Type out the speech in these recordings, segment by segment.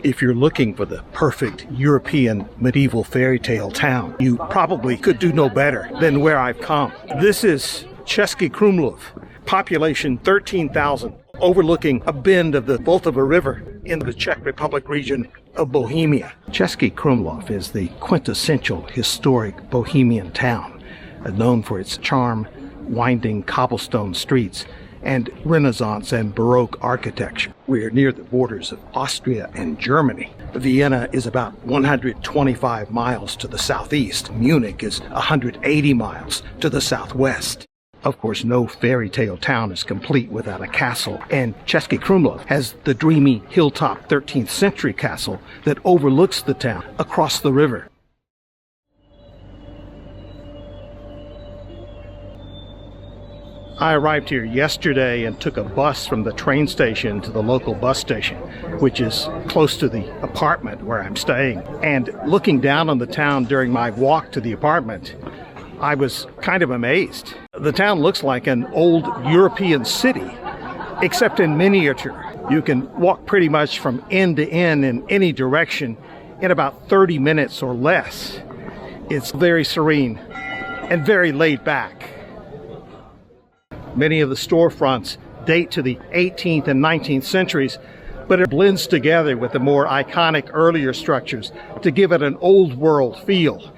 If you're looking for the perfect European medieval fairy tale town, you probably could do no better than where I've come. This is Cesky Krumlov, population 13,000, overlooking a bend of the Vltava River in the Czech Republic region of Bohemia. Cesky Krumlov is the quintessential historic Bohemian town, known for its charm, winding cobblestone streets, and Renaissance and Baroque architecture. We are near the borders of Austria and Germany. Vienna is about 125 miles to the southeast. Munich is 180 miles to the southwest. Of course, no fairy tale town is complete without a castle, and Cesky Krumlov has the dreamy hilltop 13th century castle that overlooks the town across the river. I arrived here yesterday and took a bus from the train station to the local bus station, which is close to the apartment where I'm staying. And looking down on the town during my walk to the apartment, I was kind of amazed. The town looks like an old European city, except in miniature. You can walk pretty much from end to end in any direction in about 30 minutes or less. It's very serene and very laid back. Many of the storefronts date to the 18th and 19th centuries, but it blends together with the more iconic earlier structures to give it an old world feel.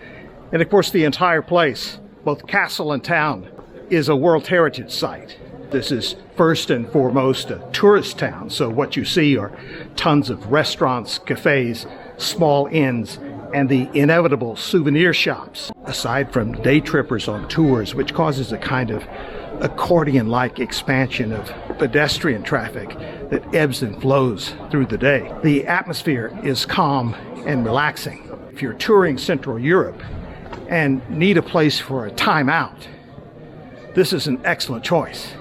And of course, the entire place, both castle and town, is a World Heritage Site. This is first and foremost a tourist town, so what you see are tons of restaurants, cafes, small inns, and the inevitable souvenir shops, aside from day trippers on tours, which causes a kind of accordion-like expansion of pedestrian traffic that ebbs and flows through the day. The atmosphere is calm and relaxing. If you're touring Central Europe and need a place for a time out, this is an excellent choice.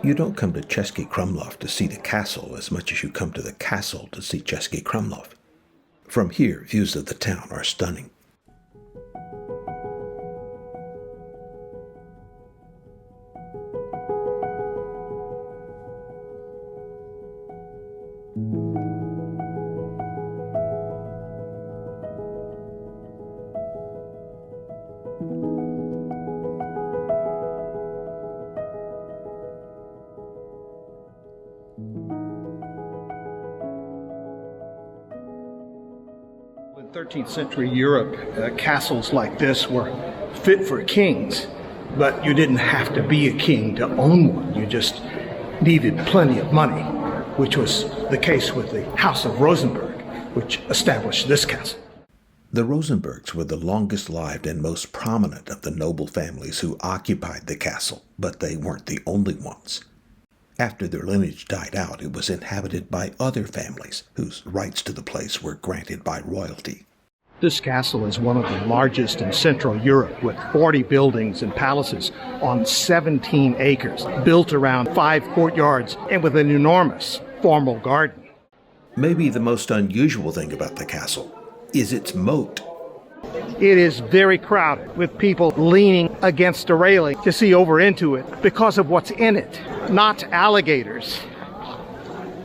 You don't come to Cesky Krumlov to see the castle as much as you come to the castle to see Cesky Krumlov. From here, views of the town are stunning. In 13th century Europe, castles like this were fit for kings, but you didn't have to be a king to own one. You just needed plenty of money, which was the case with the House of Rosenborg, which established this castle. The Rosenborgs were the longest-lived and most prominent of the noble families who occupied the castle, but they weren't the only ones. After their lineage died out, it was inhabited by other families whose rights to the place were granted by royalty. This castle is one of the largest in Central Europe, with 40 buildings and palaces on 17 acres, built around 5 courtyards and with an enormous formal garden. Maybe the most unusual thing about the castle is its moat. It is very crowded, with people leaning against a railing to see over into it because of what's in it. Not alligators,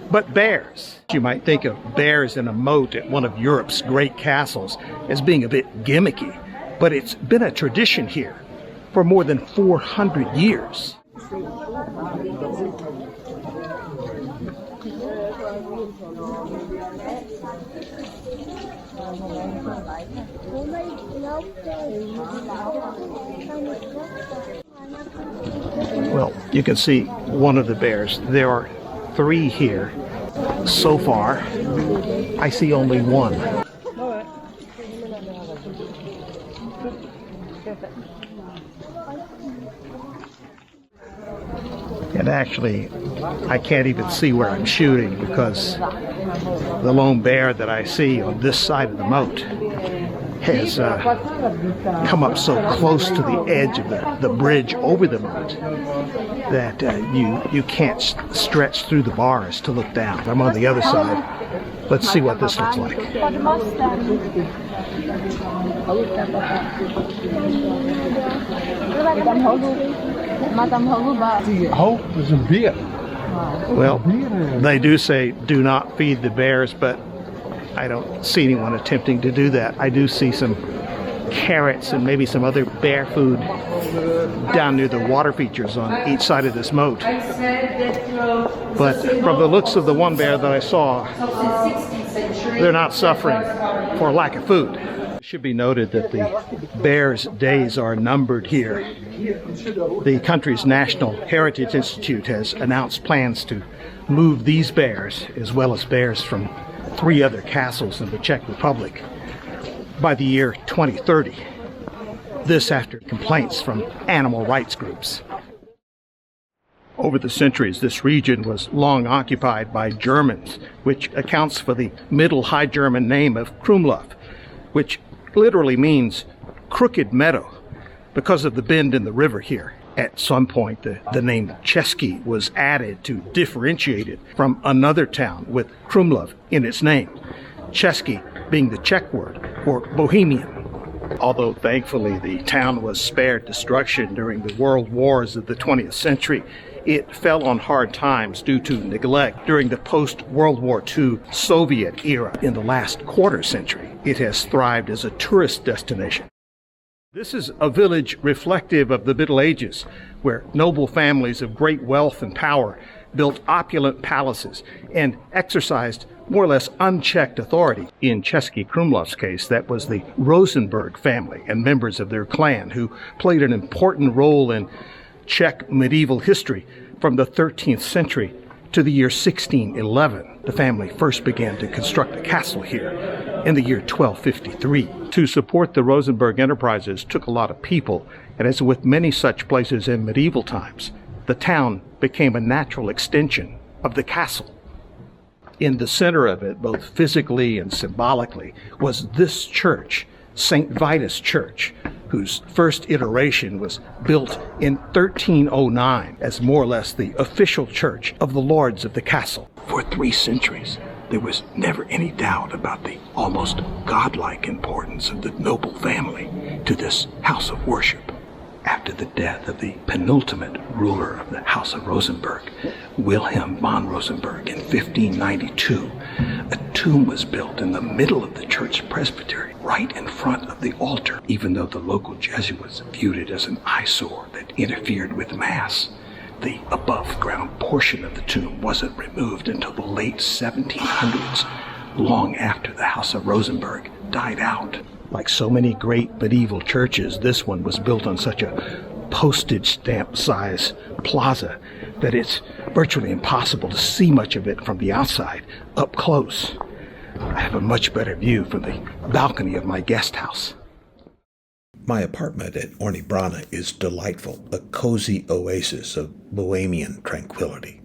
but bears. You might think of bears in a moat at one of Europe's great castles as being a bit gimmicky, but it's been a tradition here for more than 400 years. Well, you can see one of the bears. There are 3 here. So far, I see only one. And actually, I can't even see where I'm shooting because the lone bear that I see on this side of the moat has come up so close to the edge of the bridge over the moat that you can't stretch through the bars to look down. I'm on the other side. Let's see what this looks like. Oh, there's a beer. Well, they do say do not feed the bears, but I don't see anyone attempting to do that. I do see some carrots and maybe some other bear food down near the water features on each side of this moat. But from the looks of the one bear that I saw, they're not suffering for lack of food. It should be noted that the bears' days are numbered here. The country's National Heritage Institute has announced plans to move these bears, as well as bears from 3 other castles in the Czech Republic, by the year 2030. This after complaints from animal rights groups. Over the centuries, this region was long occupied by Germans, which accounts for the Middle High German name of Krumlov, which literally means crooked meadow because of the bend in the river here. At some point, the name Cesky was added to differentiate it from another town with Krumlov in its name, Cesky being the Czech word for Bohemian. Although thankfully the town was spared destruction during the world wars of the 20th century, it fell on hard times due to neglect during the post-World War II Soviet era. In the last quarter century, it has thrived as a tourist destination. This is a village reflective of the Middle Ages, where noble families of great wealth and power built opulent palaces and exercised more or less unchecked authority. In Cesky Krumlov's case, that was the Rosenberg family and members of their clan who played an important role in Czech medieval history from the 13th century to the year 1611. The family first began to construct a castle here in the year 1253. To support the Rosenberg enterprises took a lot of people, and as with many such places in medieval times, the town became a natural extension of the castle. In the center of it, both physically and symbolically, was this church, Saint Vitus Church, whose first iteration was built in 1309 as more or less the official church of the lords of the castle. For 3 centuries, there was never any doubt about the almost godlike importance of the noble family to this house of worship. After the death of the penultimate ruler of the House of Rosenberg, Wilhelm von Rosenberg, in 1592, a tomb was built in the middle of the church presbytery, right in front of the altar, even though the local Jesuits viewed it as an eyesore that interfered with Mass. The above-ground portion of the tomb wasn't removed until the late 1700s, long after the House of Rosenberg died out. Like so many great medieval churches, this one was built on such a postage stamp size plaza that it's virtually impossible to see much of it from the outside, up close. I have a much better view from the balcony of my guest house. My apartment at Orny is delightful, a cozy oasis of Bohemian tranquility.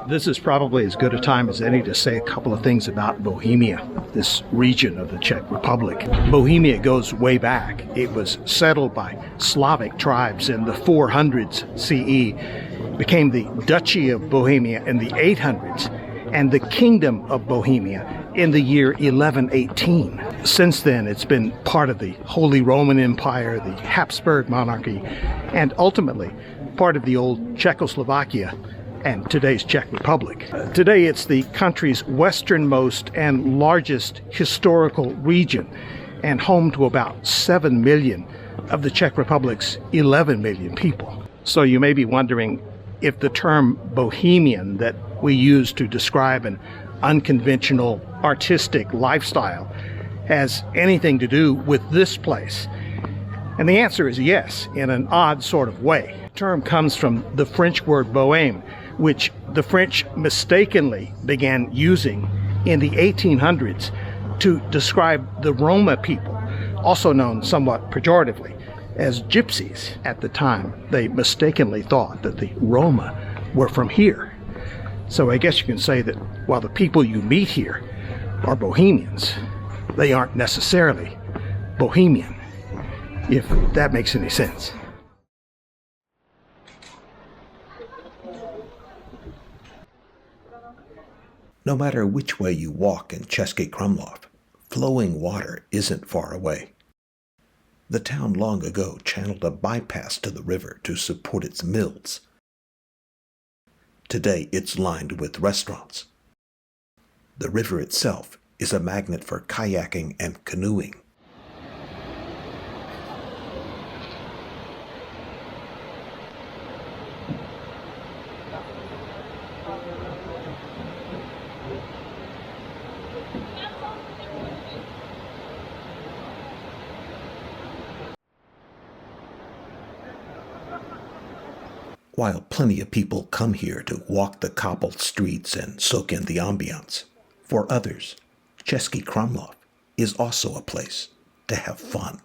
This is probably as good a time as any to say a couple of things about Bohemia, this region of the Czech Republic. Bohemia goes way back. It was settled by Slavic tribes in the 400s CE, became the Duchy of Bohemia in the 800s, and the Kingdom of Bohemia in the year 1118. Since then, it's been part of the Holy Roman Empire, the Habsburg monarchy, and ultimately part of the old Czechoslovakia and today's Czech Republic. Today it's the country's westernmost and largest historical region and home to about 7 million of the Czech Republic's 11 million people. So you may be wondering if the term Bohemian that we use to describe an unconventional artistic lifestyle has anything to do with this place. And the answer is yes, in an odd sort of way. The term comes from the French word Bohème, which the French mistakenly began using in the 1800s to describe the Roma people, also known somewhat pejoratively as gypsies. At the time, they mistakenly thought that the Roma were from here. So I guess you can say that while the people you meet here are Bohemians, they aren't necessarily Bohemian, if that makes any sense. No matter which way you walk in Cesky Krumlov, flowing water isn't far away. The town long ago channeled a bypass to the river to support its mills. Today it's lined with restaurants. The river itself is a magnet for kayaking and canoeing. While plenty of people come here to walk the cobbled streets and soak in the ambiance, for others, Cesky Krumlov is also a place to have fun.